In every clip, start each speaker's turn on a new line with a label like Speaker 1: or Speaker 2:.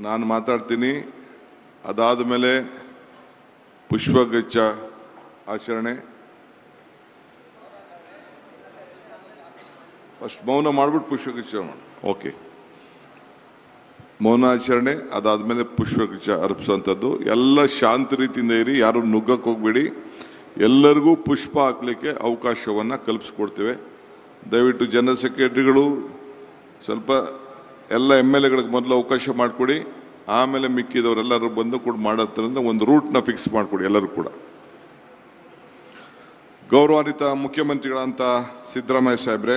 Speaker 1: ನಾನು ಮಾತಾಡ್ತೀನಿ. ಅದಾದ ಮೇಲೆ ಪುಷ್ಪಗುಚ್ಛ ಆಚರಣೆ. ಫಸ್ಟ್ ಮೌನ ಮಾಡಿಬಿಟ್ಟು ಪುಷ್ಪಗುಚ್ಛ ಮಾಡಿ. ಓಕೆ, ಮೌನಾಚರಣೆ ಅದಾದಮೇಲೆ ಪುಷ್ಪಗುಚ್ಛ ಅರ್ಪಿಸುವಂಥದ್ದು. ಎಲ್ಲ ಶಾಂತ ರೀತಿಯಿಂದ ಇರಿ, ಯಾರು ನುಗ್ಗಕ್ಕೆ ಹೋಗ್ಬೇಡಿ. ಎಲ್ಲರಿಗೂ ಪುಷ್ಪ ಹಾಕ್ಲಿಕ್ಕೆ ಅವಕಾಶವನ್ನು ಕಲ್ಪಿಸ್ಕೊಡ್ತೇವೆ. ದಯವಿಟ್ಟು ಜನರಲ್ ಸೆಕ್ರೆಟರಿಗಳು ಸ್ವಲ್ಪ ಎಲ್ಲ MLAಗಳಿಗೆ ಮೊದಲು ಅವಕಾಶ ಮಾಡಿಕೊಡಿ, ಆಮೇಲೆ ಮಿಕ್ಕಿದವರೆಲ್ಲರೂ ಬಂದು ಕೂಡ ಮಾಡೋದ್ರಿಂದ ಒಂದು ರೂಟ್ನ ಫಿಕ್ಸ್ ಮಾಡಿಕೊಡಿ ಎಲ್ಲರೂ ಕೂಡ. ಗೌರವಾನ್ವಿತ ಮುಖ್ಯಮಂತ್ರಿಗಳಂತ ಸಿದ್ದರಾಮಯ್ಯ ಸಾಹೇಬ್ರೆ,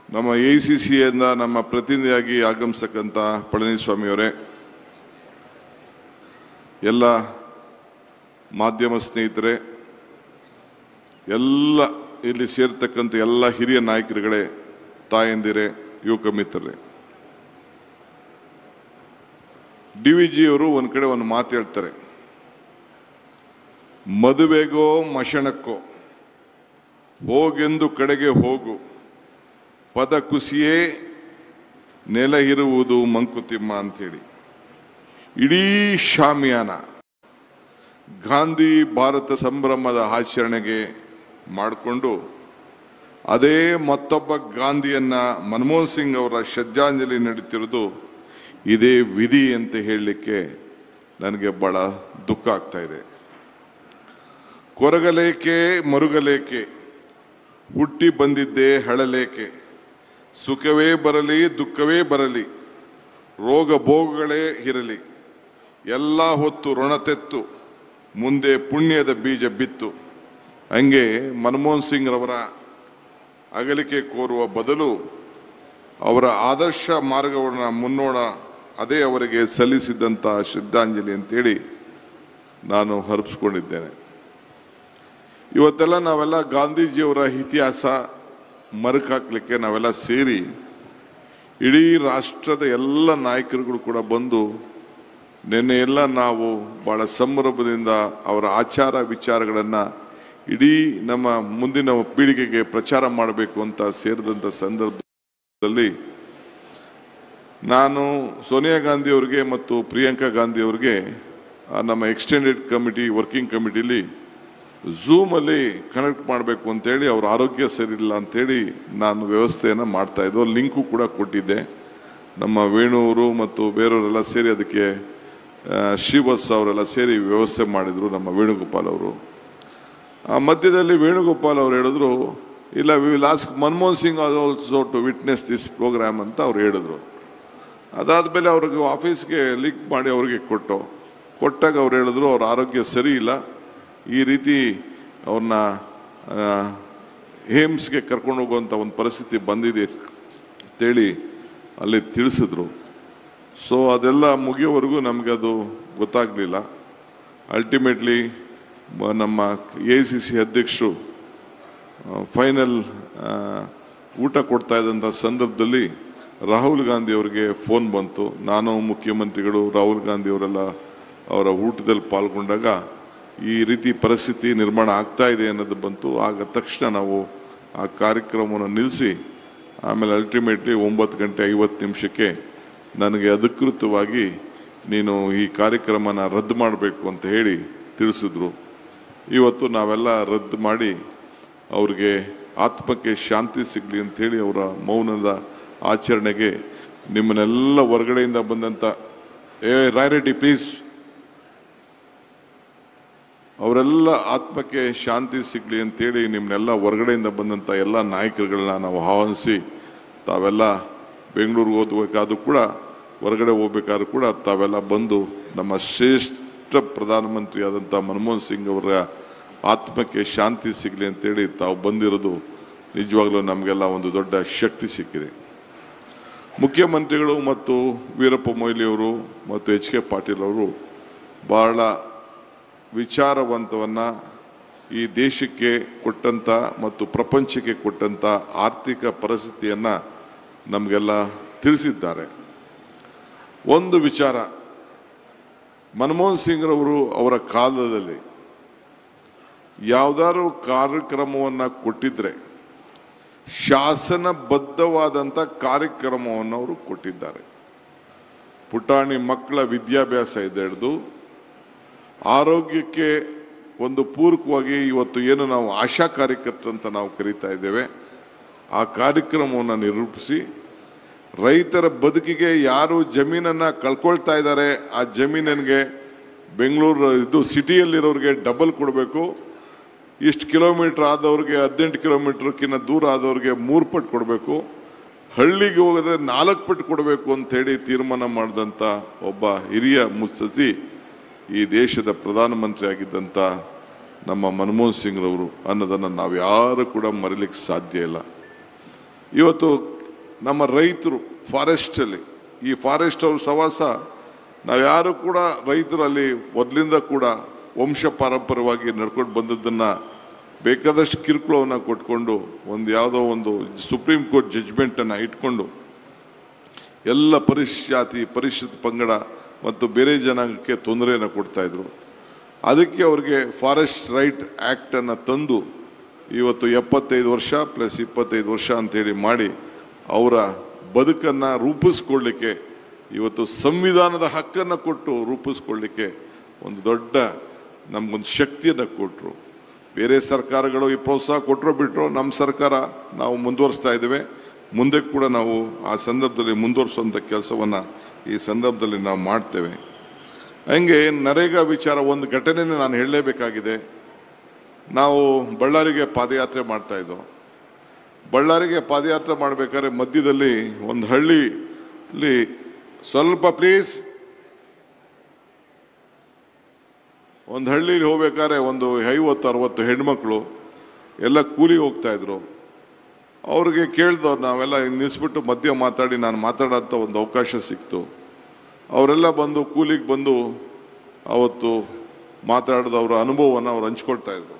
Speaker 1: ನಮ್ಮ AICCಯಿಂದ ನಮ್ಮ ಪ್ರತಿನಿಧಿಯಾಗಿ ಆಗಮಿಸ್ತಕ್ಕಂಥ ಪಳನಿಸ್ವಾಮಿಯವರೇ, ಎಲ್ಲ ಮಾಧ್ಯಮ ಸ್ನೇಹಿತರೆ, ಎಲ್ಲ ಇಲ್ಲಿ ಸೇರ್ತಕ್ಕಂಥ ಎಲ್ಲ ಹಿರಿಯ ನಾಯಕರುಗಳೇ, ತಾಯಂದಿರೇ, ಯುವಕ ಮಿತ್ರರೇ, DVG ಅವರು ಒಂದು ಕಡೆ ಒಂದು ಮಾತು ಹೇಳ್ತಾರೆ, ಮದುವೆಗೋ ಮಶಣಕ್ಕೋ ಹೋಗೆಂದು ಕಡೆಗೆ ಹೋಗು, ಪದ ಕುಸಿಯೇ ನೆಲ ಇರುವುದು ಮಂಕುತಿಮ್ಮ ಅಂಥೇಳಿ. ಇಡೀ ಶಾಮಿಯಾನ ಗಾಂಧಿ ಭಾರತ ಸಂಭ್ರಮದ ಆಚರಣೆಗೆ ಮಾಡಿಕೊಂಡು ಅದೇ ಮತ್ತೊಬ್ಬ ಗಾಂಧಿಯನ್ನ ಮನಮೋಹನ್ ಸಿಂಗ್ ಅವರ ಶ್ರದ್ಧಾಂಜಲಿ ನಡೀತಿರೋದು ಇದೇ ವಿಧಿ ಅಂತ ಹೇಳಲಿಕ್ಕೆ ನನಗೆ ಬಹಳ ದುಃಖ ಆಗ್ತಾ ಇದೆ. ಕೊರಗಲೇಕೆ ಮರುಗಲೇಕೆ, ಹುಟ್ಟಿ ಬಂದಿದ್ದೇ ಹಳಲೇಕೆ, ಸುಖವೇ ಬರಲಿ ದುಃಖವೇ ಬರಲಿ, ರೋಗ ಭೋಗಗಳೇ ಇರಲಿ, ಎಲ್ಲ ಹೊತ್ತು ಋಣತೆತ್ತು ಮುಂದೆ ಪುಣ್ಯದ ಬೀಜ ಬಿತ್ತು. ಹಂಗೆ ಮನಮೋಹನ್ ಸಿಂಗ್ ರವರ ಅಗಲಿಕೆ ಕೋರುವ ಬದಲು ಅವರ ಆದರ್ಶ ಮಾರ್ಗವನ್ನು ಮುನ್ನೋಣ, ಅದೇ ಅವರಿಗೆ ಸಲ್ಲಿಸಿದಂಥ ಶ್ರದ್ಧಾಂಜಲಿ ಅಂತೇಳಿ ನಾನು ಅರ್ಪಿಸ್ಕೊಂಡಿದ್ದೇನೆ. ಇವತ್ತೆಲ್ಲ ನಾವೆಲ್ಲ ಗಾಂಧೀಜಿಯವರ ಇತಿಹಾಸ ಮರುಕಾಕ್ಲಿಕ್ಕೆ ನಾವೆಲ್ಲ ಸೇರಿ ಇಡೀ ರಾಷ್ಟ್ರದ ಎಲ್ಲ ನಾಯಕರುಗಳು ಕೂಡ ಬಂದು ನಿನ್ನೆ ಎಲ್ಲ ನಾವು ಭಾಳ ಸಂಭ್ರಮದಿಂದ ಅವರ ಆಚಾರ ವಿಚಾರಗಳನ್ನು ಇಡೀ ನಮ್ಮ ಮುಂದಿನ ಪೀಳಿಗೆಗೆ ಪ್ರಚಾರ ಮಾಡಬೇಕು ಅಂತ ಸೇರಿದಂಥ ಸಂದರ್ಭದಲ್ಲಿ ನಾನು ಸೋನಿಯಾ ಗಾಂಧಿ ಅವರಿಗೆ ಮತ್ತು ಪ್ರಿಯಾಂಕಾ ಗಾಂಧಿ ಅವರಿಗೆ ನಮ್ಮ ಎಕ್ಸ್ಟೆಂಡೆಡ್ ಕಮಿಟಿ ವರ್ಕಿಂಗ್ ಕಮಿಟಿಲಿ ಝೂಮಲ್ಲಿ ಕನೆಕ್ಟ್ ಮಾಡಬೇಕು ಅಂತೇಳಿ ಅವ್ರ ಆರೋಗ್ಯ ಸರಿಯಿಲ್ಲ ಅಂಥೇಳಿ ನಾನು ವ್ಯವಸ್ಥೆಯನ್ನು ಮಾಡ್ತಾಯಿದ್ದು. ಲಿಂಕು ಕೂಡ ಕೊಟ್ಟಿದ್ದೆ. ನಮ್ಮ ವೇಣುವರು ಮತ್ತು ಬೇರೆಯವರೆಲ್ಲ ಸೇರಿ ಅದಕ್ಕೆ ಶ್ರೀವತ್ಸ ಅವರೆಲ್ಲ ಸೇರಿ ವ್ಯವಸ್ಥೆ ಮಾಡಿದರು, ನಮ್ಮ ವೇಣುಗೋಪಾಲ್ ಅವರು. ಆ ಮಧ್ಯದಲ್ಲಿ ವೇಣುಗೋಪಾಲ್ ಅವರು ಹೇಳಿದ್ರು, ಇಲ್ಲ we will ask Manmohan Singh also to witness this program ಅಂತ ಅವ್ರು ಹೇಳಿದ್ರು. ಅದಾದಮೇಲೆ ಅವ್ರಿಗೆ ಆಫೀಸ್ಗೆ ಲಿಂಕ್ ಮಾಡಿ ಅವ್ರಿಗೆ ಕೊಟ್ಟಾಗ ಅವ್ರು ಹೇಳಿದ್ರು ಅವ್ರ ಆರೋಗ್ಯ ಸರಿ ಇಲ್ಲ, ಈ ರೀತಿ ಅವ್ರನ್ನ ಏಮ್ಸ್ಗೆ ಕರ್ಕೊಂಡು ಹೋಗುವಂಥ ಒಂದು ಪರಿಸ್ಥಿತಿ ಬಂದಿದೆ ಅಂತೇಳಿ ಅಲ್ಲಿ ತಿಳಿಸಿದ್ರು. ಸೊ ಅದೆಲ್ಲ ಮುಗಿಯೋವರೆಗೂ ನಮಗೆ ಅದು ಗೊತ್ತಾಗಲಿಲ್ಲ. ಅಲ್ಟಿಮೇಟ್ಲಿ ನಮ್ಮ AICC ಅಧ್ಯಕ್ಷರು ಫೈನಲ್ ಊಟ ಕೊಡ್ತಾ ಇದ್ದಂಥ ಸಂದರ್ಭದಲ್ಲಿ ರಾಹುಲ್ ಗಾಂಧಿ ಅವರಿಗೆ ಫೋನ್ ಬಂತು. ನಾನು ಮುಖ್ಯಮಂತ್ರಿಗಳು ರಾಹುಲ್ ಗಾಂಧಿ ಅವರೆಲ್ಲ ಅವರ ಊಟದಲ್ಲಿ ಪಾಲ್ಗೊಂಡಾಗ ಈ ರೀತಿ ಪರಿಸ್ಥಿತಿ ನಿರ್ಮಾಣ ಆಗ್ತಾ ಇದೆ ಅನ್ನೋದು ಬಂತು. ಆಗ ತಕ್ಷಣ ನಾವು ಆ ಕಾರ್ಯಕ್ರಮವನ್ನು ನಿಲ್ಲಿಸಿ ಆಮೇಲೆ ಅಲ್ಟಿಮೇಟ್ಲಿ 9:50 ನನಗೆ ಅಧಿಕೃತವಾಗಿ ನೀನು ಈ ಕಾರ್ಯಕ್ರಮನ ರದ್ದು ಮಾಡಬೇಕು ಅಂತ ಹೇಳಿ ತಿಳಿಸಿದ್ರು. ಇವತ್ತು ನಾವೆಲ್ಲ ರದ್ದು ಮಾಡಿ ಅವ್ರಿಗೆ ಆತ್ಮಕ್ಕೆ ಶಾಂತಿ ಸಿಗಲಿ ಅಂಥೇಳಿ ಅವರ ಮೌನದ ಆಚರಣೆಗೆ ನಿಮ್ಮನ್ನೆಲ್ಲ ಹೊರಗಡೆಯಿಂದ ಬಂದಂಥ ರಾಯರೆಡ್ಡಿ ಪ್ಲೀಸ್, ಅವರೆಲ್ಲ ಆತ್ಮಕ್ಕೆ ಶಾಂತಿ ಸಿಗಲಿ ಅಂತೇಳಿ ನಿಮ್ಮನ್ನೆಲ್ಲ ಹೊರಗಡೆಯಿಂದ ಬಂದಂಥ ಎಲ್ಲ ನಾಯಕರುಗಳನ್ನ ನಾವು ಆಹ್ವಾನಿಸಿ ತಾವೆಲ್ಲ ಬೆಂಗಳೂರಿಗೆ ಓದಬೇಕಾದ್ರೂ ಕೂಡ ಹೊರಗಡೆ ಹೋಗ್ಬೇಕಾದ್ರೂ ಕೂಡ ತಾವೆಲ್ಲ ಬಂದು ನಮ್ಮ ಶ್ರೇಷ್ಠ ಪ್ರಧಾನಮಂತ್ರಿ ಆದಂಥ ಮನಮೋಹನ್ ಸಿಂಗ್ ಅವರ ಆತ್ಮಕ್ಕೆ ಶಾಂತಿ ಸಿಗಲಿ ಅಂತೇಳಿ ತಾವು ಬಂದಿರೋದು ನಿಜವಾಗ್ಲೂ ನಮಗೆಲ್ಲ ಒಂದು ದೊಡ್ಡ ಶಕ್ತಿ ಸಿಕ್ಕಿದೆ. ಮುಖ್ಯಮಂತ್ರಿಗಳು ಮತ್ತು ವೀರಪ್ಪ ಮೊಯ್ಲಿಯವರು ಮತ್ತು HK ಪಾಟೀಲ್ ಅವರು ಬಹಳ ವಿಚಾರವಂತವನ್ನು ಈ ದೇಶಕ್ಕೆ ಕೊಟ್ಟಂಥ ಮತ್ತು ಪ್ರಪಂಚಕ್ಕೆ ಕೊಟ್ಟಂಥ ಆರ್ಥಿಕ ಪರಿಸ್ಥಿತಿಯನ್ನು ನಮಗೆಲ್ಲ ತಿಳಿಸಿದ್ದಾರೆ. ಒಂದು ವಿಚಾರ, ಮನಮೋಹನ್ ಸಿಂಗ್ ರವರು ಅವರ ಕಾಲದಲ್ಲಿ ಯಾವುದಾದ್ರು ಕಾರ್ಯಕ್ರಮವನ್ನು ಕೊಟ್ಟಿದ್ರೆ ಶಾಸನಬದ್ಧವಾದಂಥ ಕಾರ್ಯಕ್ರಮವನ್ನು ಅವರು ಕೊಟ್ಟಿದ್ದಾರೆ. ಪುಟಾಣಿ ಮಕ್ಕಳ ವಿದ್ಯಾಭ್ಯಾಸ ಹಿಡಿದು ಆರೋಗ್ಯಕ್ಕೆ ಒಂದು ಪೂರಕವಾಗಿ ಇವತ್ತು ಏನು ನಾವು ಆಶಾ ಕಾರ್ಯಕರ್ತರು ಅಂತ ನಾವು ಕರೀತಾ ಇದ್ದೇವೆ, ಆ ಕಾರ್ಯಕ್ರಮವನ್ನು ನಿರೂಪಿಸಿ ರೈತರ ಬದುಕಿಗೆ ಯಾರು ಜಮೀನನ್ನು ಕಳ್ಕೊಳ್ತಾ ಇದ್ದಾರೆ ಆ ಜಮೀನಿಗೆ ಬೆಂಗಳೂರು ಸಿಟಿಯಲ್ಲಿರೋರಿಗೆ ಡಬಲ್ ಕೊಡಬೇಕು, ಇಷ್ಟು ಕಿಲೋಮೀಟ್ರ್ ಆದವ್ರಿಗೆ 18 ಕಿಲೋಮೀಟ್ರ್ಕಿಂತ ದೂರ ಆದವ್ರಿಗೆ 3 ಪಟ್ಟು ಕೊಡಬೇಕು, ಹಳ್ಳಿಗೆ ಹೋಗಿದ್ರೆ 4 ಪಟ್ಟು ಕೊಡಬೇಕು ಅಂಥೇಳಿ ತೀರ್ಮಾನ ಮಾಡಿದಂಥ ಒಬ್ಬ ಹಿರಿಯ ಮುತ್ಸದ್ದಿ ಈ ದೇಶದ ಪ್ರಧಾನಮಂತ್ರಿ ಆಗಿದ್ದಂಥ ನಮ್ಮ ಮನಮೋಹನ್ ಸಿಂಗ್ರವರು ಅನ್ನೋದನ್ನು ನಾವು ಯಾರು ಕೂಡ ಮರೀಲಿಕ್ಕೆ ಸಾಧ್ಯ ಇಲ್ಲ. ಇವತ್ತು ನಮ್ಮ ರೈತರು ಫಾರೆಸ್ಟಲ್ಲಿ, ಈ ಫಾರೆಸ್ಟ್ ಅವ್ರ ಸವಾಸ ನಾವು ಯಾರು ಕೂಡ ರೈತರಲ್ಲಿ ಮೊದಲಿಂದ ಕೂಡ ವಂಶ ಪಾರಂಪರ್ಯವಾಗಿ ನಡ್ಕೊಂಡು ಬಂದದ್ದನ್ನು ಬೇಕಾದಷ್ಟು ಕಿರುಕುಳವನ್ನು ಕೊಟ್ಕೊಂಡು ಯಾವುದೋ ಒಂದು ಸುಪ್ರೀಂ ಕೋರ್ಟ್ ಜಡ್ಜ್ಮೆಂಟನ್ನು ಇಟ್ಕೊಂಡು ಎಲ್ಲ ಪರಿಶಿಷ್ಟ ಪಂಗಡ ಮತ್ತು ಬೇರೆ ಜನಾಂಗಕ್ಕೆ ತೊಂದರೆಯನ್ನು ಕೊಡ್ತಾಯಿದ್ರು. ಅದಕ್ಕೆ ಅವ್ರಿಗೆ ಫಾರೆಸ್ಟ್ ರೈಟ್ ಆ್ಯಕ್ಟನ್ನು ತಂದು ಇವತ್ತು 75 ವರ್ಷ ಪ್ಲಸ್ 25 ವರ್ಷ ಅಂಥೇಳಿ ಮಾಡಿ ಅವರ ಬದುಕನ್ನು ರೂಪಿಸ್ಕೊಳ್ಳಿಕ್ಕೆ ಇವತ್ತು ಸಂವಿಧಾನದ ಹಕ್ಕನ್ನು ಕೊಟ್ಟು ರೂಪಿಸ್ಕೊಳ್ಳಿಕ್ಕೆ ಒಂದು ದೊಡ್ಡ ನಮಗೊಂದು ಶಕ್ತಿಯನ್ನು ಕೊಟ್ಟರು. ಬೇರೆ ಸರ್ಕಾರಗಳು ಈ ಪ್ರೋತ್ಸಾಹ ಕೊಟ್ಟರು ಬಿಟ್ಟರು, ನಮ್ಮ ಸರ್ಕಾರ ನಾವು ಮುಂದುವರಿಸ್ತಾ ಇದ್ದೇವೆ. ಮುಂದೆ ಕೂಡ ನಾವು ಆ ಸಂದರ್ಭದಲ್ಲಿ ಮುಂದುವರಿಸುವಂಥ ಕೆಲಸವನ್ನು ಈ ಸಂದರ್ಭದಲ್ಲಿ ನಾವು ಮಾಡ್ತೇವೆ. ಹಂಗೆ ನರೇಗಾ ವಿಚಾರ ಒಂದು ಘಟನೆನೇ ನಾನು ಹೇಳಲೇಬೇಕಾಗಿದೆ. ನಾವು ಬಳ್ಳಾರಿಗೆ ಪಾದಯಾತ್ರೆ ಮಾಡ್ತಾಯಿದ್ದೋ. ಬಳ್ಳಾರಿಗೆ ಪಾದಯಾತ್ರೆ ಮಾಡಬೇಕಾದ್ರೆ ಮಧ್ಯದಲ್ಲಿ ಒಂದು ಹಳ್ಳಿಲಿ ಸ್ವಲ್ಪ ಪ್ಲೀಸ್ ಒಂದು ಹಳ್ಳಿಲಿ ಹೋಗ್ಬೇಕಾದ್ರೆ ಒಂದು 50-60 ಹೆಣ್ಮಕ್ಳು ಎಲ್ಲ ಕೂಲಿಗೆ ಹೋಗ್ತಾಯಿದ್ರು. ಅವ್ರಿಗೆ ಕೇಳ್ದವ್ರು ನಾವೆಲ್ಲ ನಿಲ್ಲಿಸ್ಬಿಟ್ಟು ಮಧ್ಯ ಮಾತಾಡಿ ನಾನು ಮಾತಾಡೋಂಥ ಒಂದು ಅವಕಾಶ ಸಿಕ್ತು. ಅವರೆಲ್ಲ ಬಂದು ಕೂಲಿಗೆ ಬಂದು ಅವತ್ತು ಮಾತಾಡಿದ ಅವರ ಅನುಭವವನ್ನು ಅವ್ರು ಹಂಚ್ಕೊಳ್ತಾಯಿದ್ರು.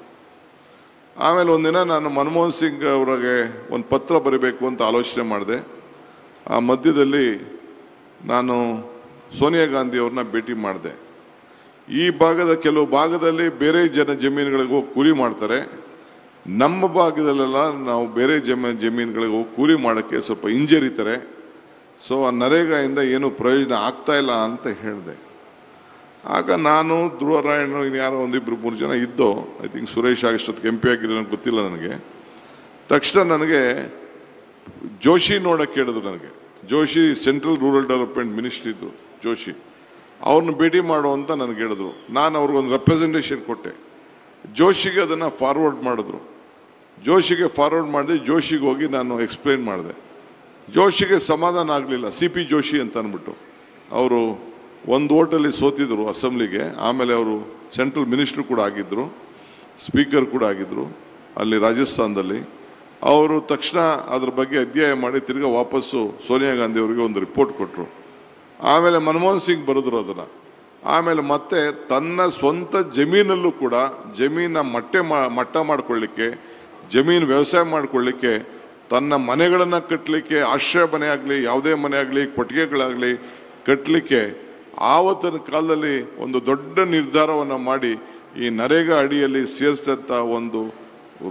Speaker 1: ಆಮೇಲೆ ಒಂದಿನ ನಾನು ಮನಮೋಹನ್ ಸಿಂಗ್ ಅವರಿಗೆ ಒಂದು ಪತ್ರ ಬರೀಬೇಕು ಅಂತ ಆಲೋಚನೆ ಮಾಡಿದೆ. ಆ ಮಧ್ಯದಲ್ಲಿ ನಾನು ಸೋನಿಯಾ ಗಾಂಧಿ ಅವ್ರನ್ನ ಭೇಟಿ ಮಾಡಿದೆ. ಈ ಕೆಲವು ಭಾಗದಲ್ಲಿ ಬೇರೆ ಜಮೀನುಗಳಿಗೆ ಹೋಗಿ ಕೂಲಿ ಮಾಡ್ತಾರೆ, ನಮ್ಮ ಭಾಗದಲ್ಲೆಲ್ಲ ನಾವು ಬೇರೆ ಜಮೀನುಗಳಿಗೆ ಹೋಗಿ ಕೂಲಿ ಮಾಡೋಕ್ಕೆ ಸ್ವಲ್ಪ ಹಿಂಜರಿತಾರೆ. ಸೊ ಆ ನರೇಗಾಯಿಂದ ಏನು ಪ್ರಯೋಜನ ಆಗ್ತಾ ಇಲ್ಲ ಅಂತ ಹೇಳಿದೆ. ಆಗ ನಾನು ಧ್ರುವರಾಯಣ್ಣು ಇನ್ಯಾರೋ 1-2-3 ಜನ ಇದ್ದೋ, ಐ ಥಿಂಕ್ ಸುರೇಶ್ ಆಗಷ್ಟೊತ್ತಿಗೆ MP ಆಗಿರೋ ನನಗೆ ಗೊತ್ತಿಲ್ಲ ನನಗೆ. ತಕ್ಷಣ ನನಗೆ ಜೋಶಿ ನೋಡೋಕ್ಕೆ ಹೇಳಿದ್ರು. ನನಗೆ Joshi central rural development ministry ಇದ್ದು ಜೋಶಿ, ಅವ್ರನ್ನ ಭೇಟಿ ಮಾಡು ಅಂತ ನನಗೆ ಹೇಳಿದ್ರು. ನಾನು ಅವ್ರಿಗೊಂದು ರೆಪ್ರೆಸೆಂಟೇಷನ್ ಕೊಟ್ಟೆ. ಜೋಶಿಗೆ ಅದನ್ನು ಫಾರ್ವರ್ಡ್ ಮಾಡಿದ್ರು. ಜೋಶಿಗೆ ಫಾರ್ವರ್ಡ್ ಮಾಡಿದೆ. ಜೋಶಿಗೆ ಹೋಗಿ ನಾನು ಎಕ್ಸ್ಪ್ಲೇನ್ ಮಾಡಿದೆ. ಜೋಶಿಗೆ ಸಮಾಧಾನ ಆಗಲಿಲ್ಲ. CP ಜೋಶಿ ಅಂತ ಅಂದ್ಬಿಟ್ಟು ಅವರು ಒಂದು ಓಟಲ್ಲಿ ಸೋತಿದ್ರು ಅಸೆಂಬ್ಲಿಗೆ. ಆಮೇಲೆ ಅವರು ಸೆಂಟ್ರಲ್ ಮಿನಿಸ್ಟ್ರು ಕೂಡ ಆಗಿದ್ದರು, ಸ್ಪೀಕರ್ ಕೂಡ ಆಗಿದ್ದರು ಅಲ್ಲಿ ರಾಜಸ್ಥಾನದಲ್ಲಿ. ಅವರು ತಕ್ಷಣ ಅದ್ರ ಬಗ್ಗೆ ಅಧ್ಯಯನ ಮಾಡಿ ತಿರ್ಗಾ ವಾಪಸ್ಸು ಸೋನಿಯಾ ಗಾಂಧಿ ಅವರಿಗೆ ಒಂದು ರಿಪೋರ್ಟ್ ಕೊಟ್ಟರು. ಆಮೇಲೆ ಮನಮೋಹನ್ ಸಿಂಗ್ ಬರೆದ್ರು ಅದನ್ನು. ಆಮೇಲೆ ಮತ್ತೆ ತನ್ನ ಸ್ವಂತ ಜಮೀನಲ್ಲೂ ಕೂಡ ಜಮೀನ ಮಟ್ಟ ಮಾಡಿಕೊಳ್ಳಿಕ್ಕೆ, ಜಮೀನು ವ್ಯವಸಾಯ ಮಾಡಿಕೊಳ್ಳಿಕ್ಕೆ, ತನ್ನ ಮನೆಗಳನ್ನು ಕಟ್ಟಲಿಕ್ಕೆ, ಆಶ್ರಯ ಮನೆ ಆಗಲಿ ಯಾವುದೇ ಮನೆ ಆಗಲಿ ಕೊಟ್ಟಿಗೆಗಳಾಗಲಿ ಕಟ್ಟಲಿಕ್ಕೆ ಆವತ್ತಿನ ಕಾಲದಲ್ಲಿ ಒಂದು ದೊಡ್ಡ ನಿರ್ಧಾರವನ್ನು ಮಾಡಿ ಈ ನರೇಗಾ ಅಡಿಯಲ್ಲಿ ಸೇರಿಸಿದಂಥ ಒಂದು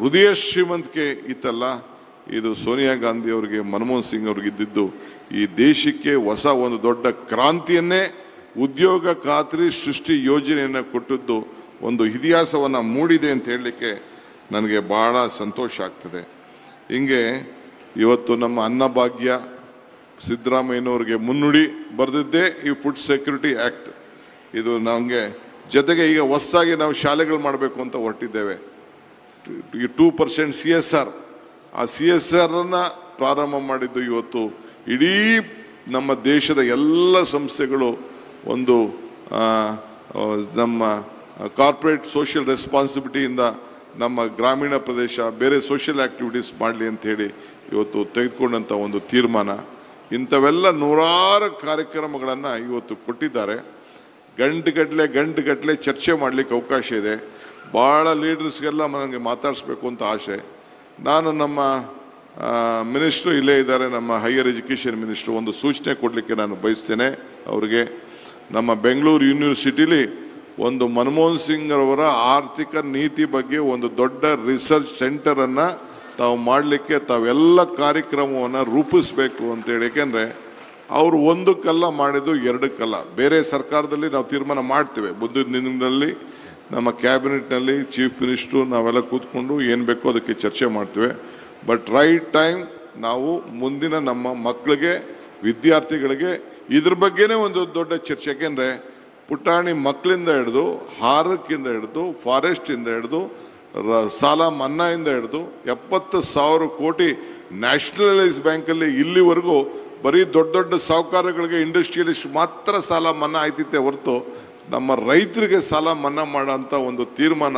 Speaker 1: ಹೃದಯ ಶ್ರೀಮಂತಿಕೆ ಇತ್ತಲ್ಲ, ಇದು ಸೋನಿಯಾ ಗಾಂಧಿ ಅವರಿಗೆ, ಮನಮೋಹನ್ ಸಿಂಗ್ ಅವ್ರಿಗೆ ಇದ್ದಿದ್ದು ಈ ದೇಶಕ್ಕೆ ಹೊಸ ಒಂದು ದೊಡ್ಡ ಕ್ರಾಂತಿಯನ್ನೇ, ಉದ್ಯೋಗ ಖಾತ್ರಿ ಸೃಷ್ಟಿ ಯೋಜನೆಯನ್ನು ಕೊಟ್ಟದ್ದು ಒಂದು ಇತಿಹಾಸವನ್ನು ಮೂಡಿದೆ ಅಂತ ಹೇಳಲಿಕ್ಕೆ ನನಗೆ ಭಾಳ ಸಂತೋಷ ಆಗ್ತದೆ. ಹಿಂಗೆ ಇವತ್ತು ನಮ್ಮ ಅನ್ನಭಾಗ್ಯ ಸಿದ್ದರಾಮಯ್ಯನವ್ರಿಗೆ ಮುನ್ನುಡಿ ಬರೆದಿದ್ದೇ ಈ ಫುಡ್ ಸೆಕ್ಯೂರಿಟಿ ಆ್ಯಕ್ಟ್. ಇದು ನಮಗೆ ಜೊತೆಗೆ ಈಗ ಹೊಸದಾಗಿ ನಾವು ಶಾಲೆಗಳು ಮಾಡಬೇಕು ಅಂತ ಹೊರಟಿದ್ದೇವೆ. ಈ 2% CSR, ಆ CSRನ್ನು ಪ್ರಾರಂಭ ಮಾಡಿದ್ದು ಇವತ್ತು ಇಡೀ ನಮ್ಮ ದೇಶದ ಎಲ್ಲ ಸಂಸ್ಥೆಗಳು ಒಂದು ನಮ್ಮ ಕಾರ್ಪೊರೇಟ್ ಸೋಷಿಯಲ್ ರೆಸ್ಪಾನ್ಸಿಬಿಲಿಟಿಯಿಂದ ನಮ್ಮ ಗ್ರಾಮೀಣ ಪ್ರದೇಶ ಬೇರೆ ಸೋಷಿಯಲ್ ಆ್ಯಕ್ಟಿವಿಟೀಸ್ ಮಾಡಲಿ ಅಂಥೇಳಿ ಇವತ್ತು ತೆಗೆದುಕೊಂಡಂಥ ಒಂದು ತೀರ್ಮಾನ. ಇಂಥವೆಲ್ಲ ನೂರಾರು ಕಾರ್ಯಕ್ರಮಗಳನ್ನು ಇವತ್ತು ಕೊಟ್ಟಿದ್ದಾರೆ. ಗಂಟೆಗಟ್ಟಲೆ ಚರ್ಚೆ ಮಾಡಲಿಕ್ಕೆ ಅವಕಾಶ ಇದೆ. ಭಾಳ ಲೀಡರ್ಸ್ಗೆಲ್ಲ ನನಗೆ ಮಾತಾಡಿಸ್ಬೇಕು ಅಂತ ಆಸೆ. ನಾನು ನಮ್ಮ ಮಿನಿಸ್ಟ್ರು ಇಲ್ಲೇ ಇದ್ದಾರೆ, ನಮ್ಮ ಹೈಯರ್ ಎಜುಕೇಷನ್ ಮಿನಿಸ್ಟ್ರು, ಒಂದು ಸೂಚನೆ ಕೊಡಲಿಕ್ಕೆ ನಾನು ಬಯಸ್ತೇನೆ ಅವರಿಗೆ. ನಮ್ಮ ಬೆಂಗಳೂರು ಯೂನಿವರ್ಸಿಟಿಲಿ ಒಂದು ಮನಮೋಹನ್ ಸಿಂಗ್ ಅವರ ಆರ್ಥಿಕ ನೀತಿ ಬಗ್ಗೆ ಒಂದು ದೊಡ್ಡ ರಿಸರ್ಚ್ ಸೆಂಟರನ್ನು ತಾವು ಮಾಡಲಿಕ್ಕೆ ತಾವೆಲ್ಲ ಕಾರ್ಯಕ್ರಮವನ್ನು ರೂಪಿಸಬೇಕು ಅಂತೇಳಿ. ಏಕೆಂದರೆ ಅವರು ಒಂದಕ್ಕಲ್ಲ ಮಾಡಿದ್ದು ಎರಡಕ್ಕಲ್ಲ. ಬೇರೆ ಸರ್ಕಾರದಲ್ಲಿ ನಾವು ತೀರ್ಮಾನ ಮಾಡ್ತೇವೆ, ಮುಂದಿನ ದಿನಗಳಲ್ಲಿ ನಮ್ಮ ಕ್ಯಾಬಿನೆಟ್ನಲ್ಲಿ ಚೀಫ್ ಮಿನಿಸ್ಟ್ರು ನಾವೆಲ್ಲ ಕೂತ್ಕೊಂಡು ಏನು ಬೇಕೋ ಅದಕ್ಕೆ ಚರ್ಚೆ ಮಾಡ್ತೇವೆ. ಬಟ್ ರೈಟ್ ಟೈಮ್ ನಾವು ಮುಂದಿನ ನಮ್ಮ ಮಕ್ಕಳಿಗೆ, ವಿದ್ಯಾರ್ಥಿಗಳಿಗೆ ಇದ್ರ ಬಗ್ಗೆನೇ ಒಂದು ದೊಡ್ಡ ಚರ್ಚೆ. ಯಾಕೆಂದರೆ ಪುಟಾಣಿ ಮಕ್ಕಳಿಂದ ಹಿಡಿದು ಹಾರಕ್ಕಿಂದ ಹಿಡಿದು ಫಾರೆಸ್ಟಿಂದ ಹಿಡಿದು ಸಾಲ ಮನ್ನಾಯಿಂದ ಹಿಡಿದು 70,000 ಕೋಟಿ ನ್ಯಾಷನಲೈಸ್ ಬ್ಯಾಂಕಲ್ಲಿ ಇಲ್ಲಿವರೆಗೂ ಬರೀ ದೊಡ್ಡ ದೊಡ್ಡ ಸಾಹುಕಾರಗಳಿಗೆ, ಇಂಡಸ್ಟ್ರಿಯಲಿಸ್ಟ್ ಮಾತ್ರ ಸಾಲ ಮನ್ನಾ ಆಯ್ತಿತ್ತೆ ಹೊರತು ನಮ್ಮ ರೈತರಿಗೆ ಸಾಲ ಮನ್ನಾ ಮಾಡೋಂಥ ಒಂದು ತೀರ್ಮಾನ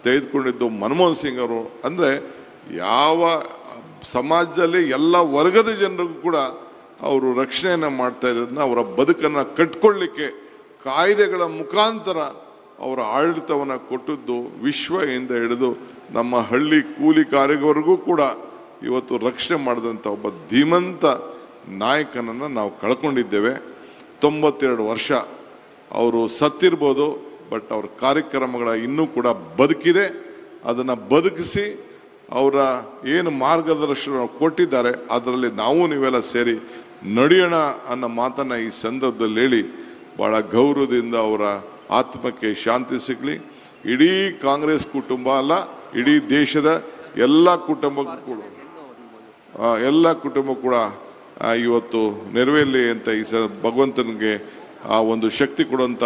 Speaker 1: ತೆಗೆದುಕೊಂಡಿದ್ದು ಮನಮೋಹನ್ ಸಿಂಗ್ ಅವರು. ಅಂದರೆ ಯಾವ ಸಮಾಜದಲ್ಲಿ ಎಲ್ಲ ವರ್ಗದ ಜನರಿಗೂ ಕೂಡ ಅವರು ರಕ್ಷಣೆಯನ್ನು ಮಾಡ್ತಾ ಇರೋದನ್ನ, ಅವರ ಬದುಕನ್ನು ಕಟ್ಕೊಳ್ಳಿಕ್ಕೆ ಕಾಯ್ದೆಗಳ ಮುಖಾಂತರ ಅವರ ಆಡಳಿತವನ್ನು ಕೊಟ್ಟದ್ದು ವಿಶ್ವದಿಂದ ಹಿಡಿದು ನಮ್ಮ ಹಳ್ಳಿ ಕೂಲಿಕಾರರಿವರೆಗೂ ಕೂಡ ಇವತ್ತು ರಕ್ಷಣೆ ಮಾಡಿದಂಥ ಒಬ್ಬ ಧೀಮಂತ ನಾಯಕನನ್ನು ನಾವು ಕಳ್ಕೊಂಡಿದ್ದೇವೆ. 92 ವರ್ಷ ಅವರು ಸತ್ತಿರ್ಬೋದು, ಬಟ್ ಅವ್ರ ಕಾರ್ಯಕ್ರಮಗಳ ಇನ್ನೂ ಕೂಡ ಬದುಕಿದೆ. ಅದನ್ನು ಬದುಕಿಸಿ ಅವರ ಏನು ಮಾರ್ಗದರ್ಶನ ಕೊಟ್ಟಿದ್ದಾರೆ ಅದರಲ್ಲಿ ನಾವು ನೀವೆಲ್ಲ ಸೇರಿ ನಡೆಯೋಣ ಅನ್ನೋ ಮಾತನ್ನು ಈ ಸಂದರ್ಭದಲ್ಲಿ ಹೇಳಿ ಭಾಳ ಗೌರವದಿಂದ ಅವರ ಆತ್ಮಕ್ಕೆ ಶಾಂತಿ ಸಿಗಲಿ. ಇಡೀ ಕಾಂಗ್ರೆಸ್ ಕುಟುಂಬ ಅಲ್ಲ, ಇಡೀ ದೇಶದ ಎಲ್ಲ ಕುಟುಂಬ ಕೂಡ ಇವತ್ತು ನೆರವೇರಲಿ ಅಂತ ಈ ಭಗವಂತನಿಗೆ ಆ ಒಂದು ಶಕ್ತಿ ಕೊಡುವಂಥ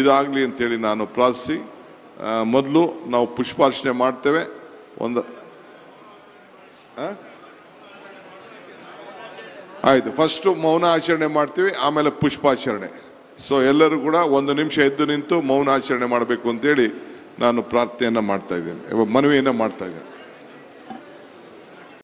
Speaker 1: ಇದಾಗಲಿ ಅಂತೇಳಿ ನಾನು ಪ್ರಾರ್ಥಿಸಿ, ಮೊದಲು ನಾವು ಪುಷ್ಪಾರ್ಚನೆ ಮಾಡ್ತೇವೆ. ಆಯಿತು, ಫಸ್ಟು ಮೌನ ಆಚರಣೆ ಮಾಡ್ತೀವಿ, ಆಮೇಲೆ ಪುಷ್ಪಾಚರಣೆ. ಸೊ ಎಲ್ಲರೂ ಕೂಡ 1 ನಿಮಿಷ ಎದ್ದು ನಿಂತು ಮೌನ ಆಚರಣೆ ಮಾಡಬೇಕು ಅಂತೇಳಿ ನಾನು ಪ್ರಾರ್ಥನೆಯನ್ನು ಮಾಡ್ತಾ ಇದ್ದೇನೆ, ಮನವಿಯನ್ನು ಮಾಡ್ತಾ ಇದ್ದೇನೆ.